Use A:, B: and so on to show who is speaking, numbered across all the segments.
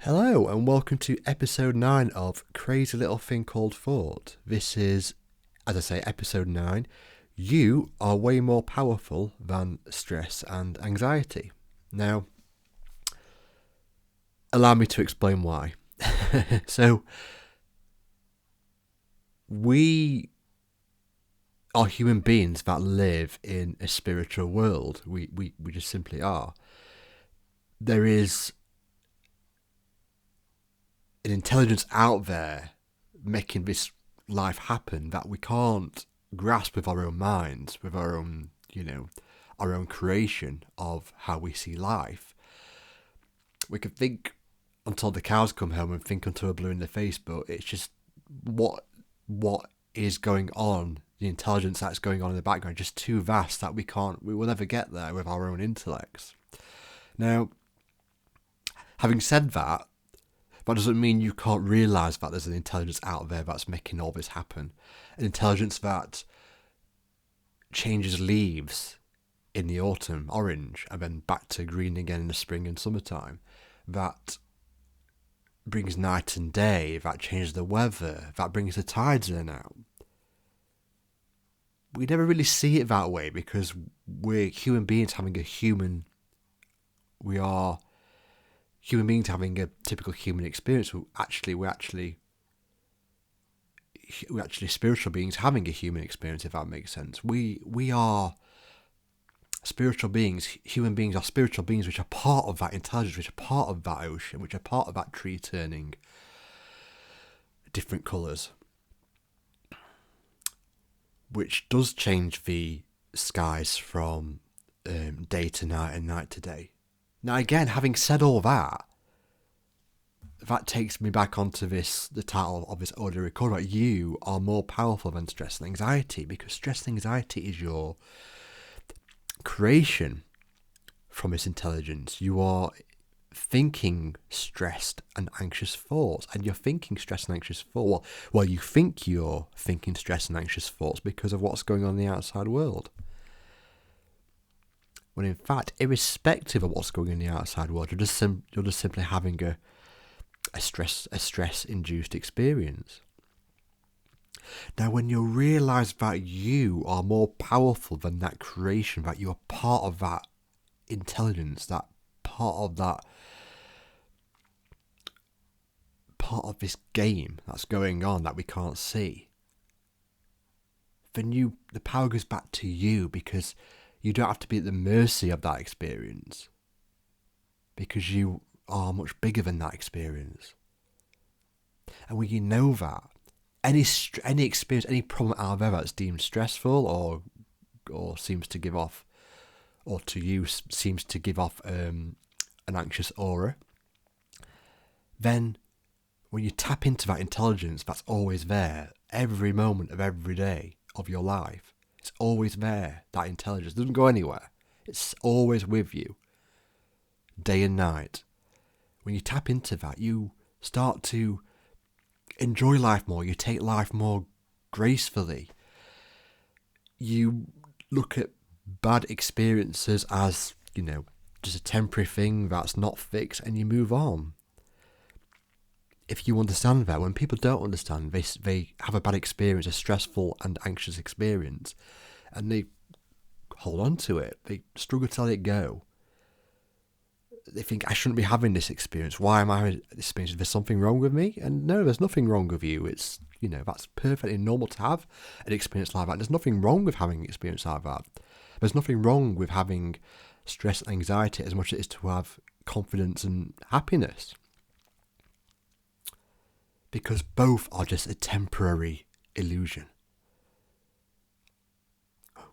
A: Hello and welcome to episode 9 of Crazy Little Thing Called Thought. This is, as I say, episode 9. You are way more powerful than stress and anxiety. Now, allow me to explain why. So, we are human beings that live in a spiritual world. We just simply are. There is an intelligence out there making this life happen that we can't grasp with our own minds, with our own, our own creation of how we see life. We can think until the cows come home and think until we're blue in the face, but it's just what is going on, the intelligence that's going on in the background, just too vast that we will never get there with our own intellects. Now, having said that doesn't mean you can't realise that there's an intelligence out there that's making all this happen. An intelligence that changes leaves in the autumn, orange, and then back to green again in the spring and summertime. That brings night and day, that changes the weather, that brings the tides in and out. We never really see it that way because we're human beings we are human beings having a typical human experience. We're actually spiritual beings having a human experience, if that makes sense. We are spiritual beings. Human beings are spiritual beings which are part of that intelligence, which are part of that ocean, which are part of that tree turning different colours, which does change the skies from day to night and night to day. Now, again, having said all that, that takes me back onto the title of this audio recorder. You are more powerful than stress and anxiety, because stress and anxiety is your creation from this intelligence. You are thinking stressed and anxious thoughts, and you're thinking stressed and anxious thoughts. Well, you think you're thinking stressed and anxious thoughts because of what's going on in the outside world. When in fact, irrespective of what's going on in the outside world, you're just simply having a stress-induced experience. Now, when you realise that you are more powerful than that creation, that you are part of that intelligence, that part of this game that's going on that we can't see, then the power goes back to you, because you don't have to be at the mercy of that experience, because you are much bigger than that experience. And when you know that, any experience, any problem out there that's deemed stressful or seems to give off, or to you seems to give off an anxious aura, then when you tap into that intelligence that's always there, every moment of every day of your life, it's always there. That intelligence doesn't go anywhere. It's always with you, day and night. When you tap into that, you start to enjoy life more. You take life more gracefully. You look at bad experiences as, just a temporary thing that's not fixed, and you move on. If you understand that, when people don't understand, they have a bad experience, a stressful and anxious experience, and they hold on to it. They struggle to let it go. They think, I shouldn't be having this experience. Why am I having this experience? There's something wrong with me? And no, there's nothing wrong with you. It's, that's perfectly normal to have an experience like that. There's nothing wrong with having an experience like that. There's nothing wrong with having stress and anxiety as much as it is to have confidence and happiness. Because both are just a temporary illusion.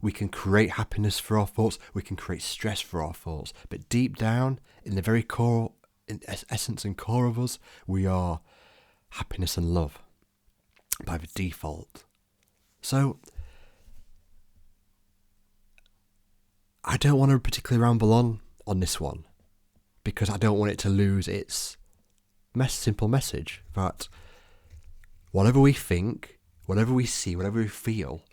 A: We can create happiness for our thoughts, we can create stress for our thoughts, but deep down, in the very core, in essence and core of us, we are happiness and love by the default. So, I don't want to particularly ramble on this one, because I don't want it to lose its simple message that whatever we think, whatever we see, whatever we feel,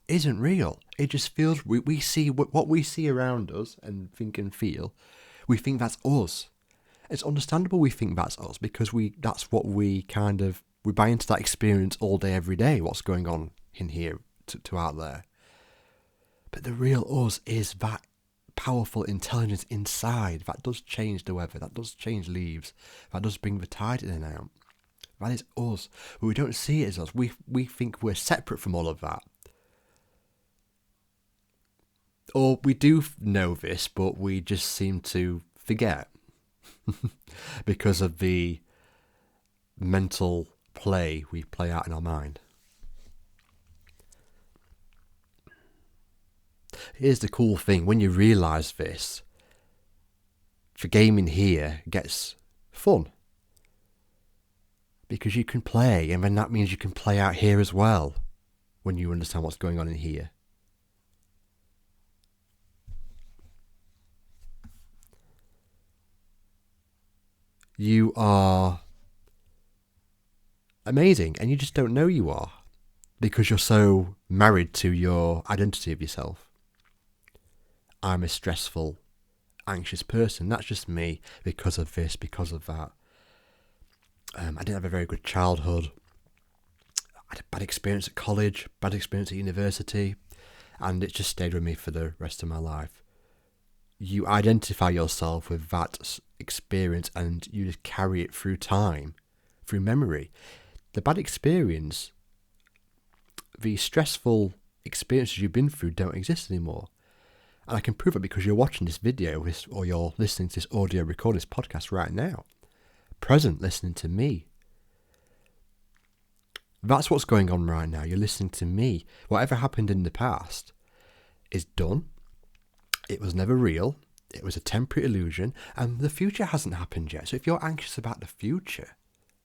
A: isn't real. It just feels, we see what we see around us and think and feel. We think that's us. It's understandable we think that's us because that's what we buy into that experience all day, every day, what's going on in here to out there. But the real us is that powerful intelligence inside that does change the weather, that does change leaves, that does bring the tide in and out. That is us. But we don't see it as us. We think we're separate from all of that. Or we do know this, but we just seem to forget because of the mental play we play out in our mind. Here's the cool thing, when you realise this, the gaming here gets fun. Because you can play, and then that means you can play out here as well, when you understand what's going on in here. You are amazing, and you just don't know you are, because you're so married to your identity of yourself. I'm a stressful, anxious person. That's just me, because of this, because of that. I didn't have a very good childhood. I had a bad experience at college, bad experience at university, and it just stayed with me for the rest of my life. You identify yourself with that experience and you just carry it through time, through memory. The bad experience, the stressful experiences you've been through don't exist anymore. And I can prove it because you're watching this video or you're listening to this audio record, this podcast right now. Present, listening to me. That's what's going on right now. You're listening to me. Whatever happened in the past is done. It was never real. It was a temporary illusion, and the future hasn't happened yet. So if you're anxious about the future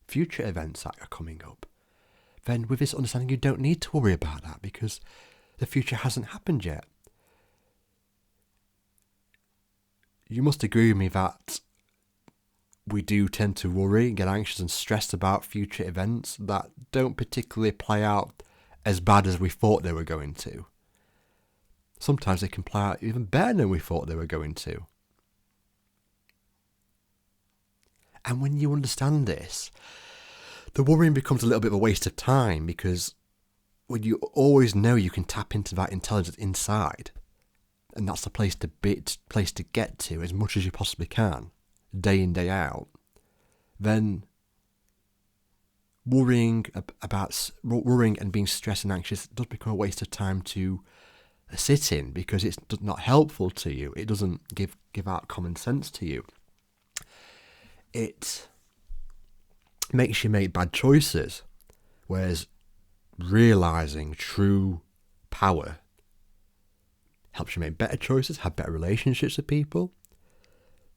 A: events that are coming up, then with this understanding, you don't need to worry about that because the future hasn't happened yet. You must agree with me that we do tend to worry and get anxious and stressed about future events that don't particularly play out as bad as we thought they were going to. Sometimes they can play out even better than we thought they were going to. And when you understand this, the worrying becomes a little bit of a waste of time because when you always know you can tap into that intelligence inside, and that's the place to get to as much as you possibly can, day in, day out, then worrying and being stressed and anxious does become a waste of time to sit in because it's not helpful to you. It doesn't give out common sense to you. It makes you make bad choices, whereas realising true power helps you make better choices, have better relationships with people,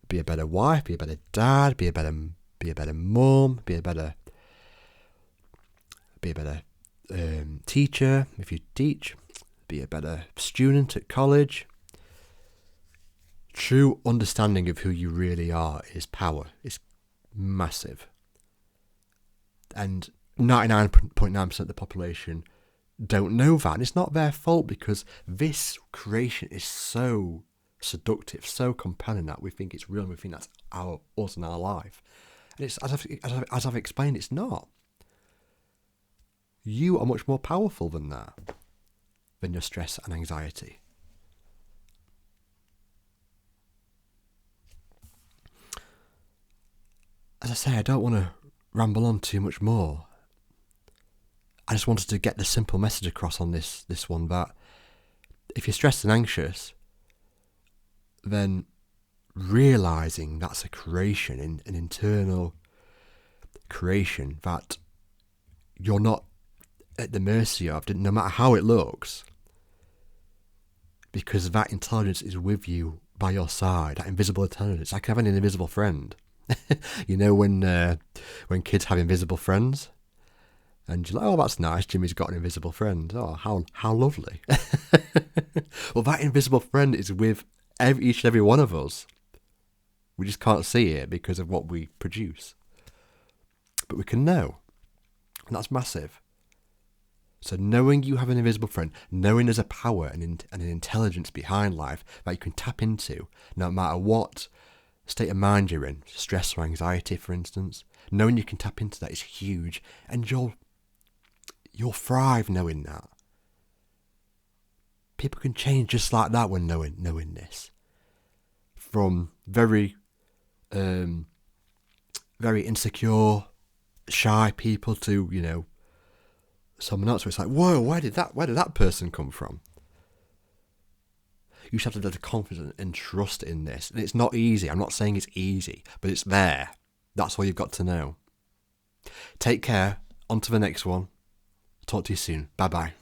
A: be a better wife, be a better dad, be a better mum, be a better teacher if you teach, be a better student at college. True understanding of who you really are is power. It's massive. And 99.9% of the population don't know that. And it's not their fault because this creation is so seductive, so compelling that we think it's real and we think that's us and our life. And it's as I've explained, it's not. You are much more powerful than that, than your stress and anxiety. As I say, I don't want to ramble on too much more. I just wanted to get the simple message across on this one, that if you're stressed and anxious, then realising that's a creation, an internal creation that you're not at the mercy of, no matter how it looks, because that intelligence is with you, by your side, that invisible intelligence. Like having an invisible friend. You know when kids have invisible friends? And you're like, oh, that's nice, Jimmy's got an invisible friend. Oh, how lovely. Well, that invisible friend is with each and every one of us. We just can't see it because of what we produce. But we can know. And that's massive. So knowing you have an invisible friend, knowing there's a power and an intelligence behind life that you can tap into, no matter what state of mind you're in, stress or anxiety, for instance, knowing you can tap into that is huge, and you'll thrive knowing that. People can change just like that when knowing this. From very insecure, shy people to, someone else where it's like, whoa, where did that person come from? You just have to have the confidence and trust in this. And it's not easy. I'm not saying it's easy, but it's there. That's all you've got to know. Take care. On to the next one. Talk to you soon. Bye-bye.